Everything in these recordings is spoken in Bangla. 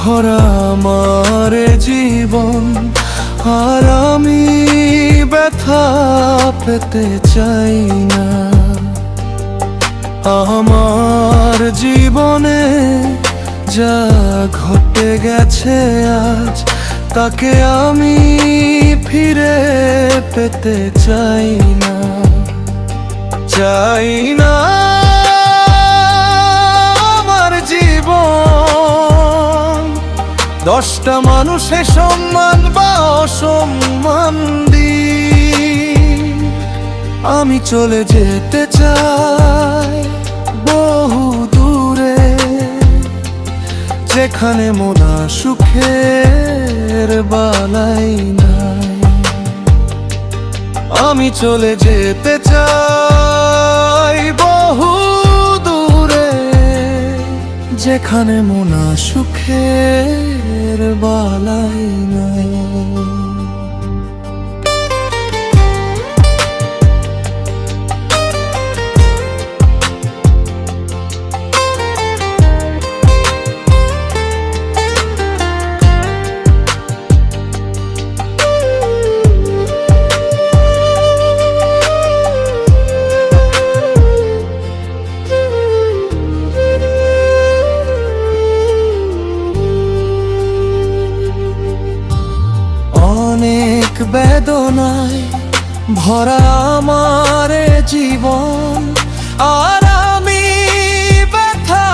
ভরা আমার জীবন, আর আমি ব্যথা পেতে চাই না। আমার জীবনে যা ঘটে গেছে আজ, তাকে আমি ফিরে পেতে চাই না। চাই না আমার জীবন 10টা মানুষের সম্মান বা অসম্মান দিক। আমি চলে যেতে চাই বহু দূরে, যেখানে মোরা সুখের বালাই নাই। আমি চলে যেতে চাই বহু দূরে, যেখানে মোরা সুখের বালাই নাই। অনেক বেদনায় ভরা আমার জীবন, আর আমি ব্যথা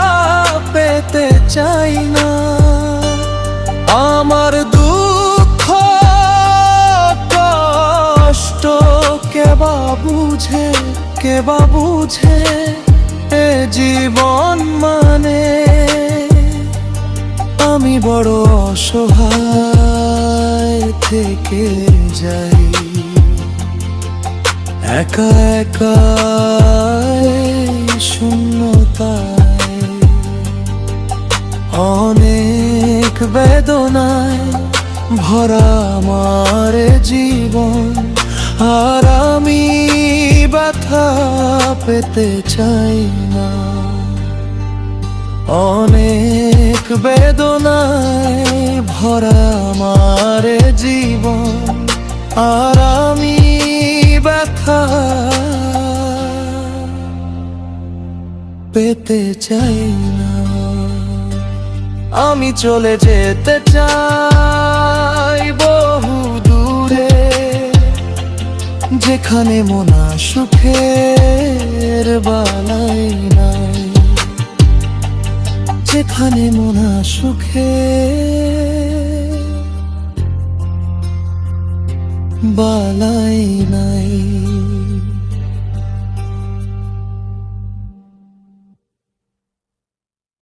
পেতে চাই না। আমার দুঃখ কষ্ট কেবা বুঝে এ জীবন মানে। আমি বড় অসহায় থেকে যাই, একা একা শূন্যতায়। অনেক বেদনায় ভরা আমার জীবন, আর আমি ব্যথা পেতে চাই না। অনেক বেদনায় ভরা আমার জীবন, আর আমি ব্যথা পেতে চাই না। আমি চলে যেতে চাই বহু দূরে, যেখানে মোরা সুখের বালাই নাই। যেখানে মোরা সুখের বালাই নাই।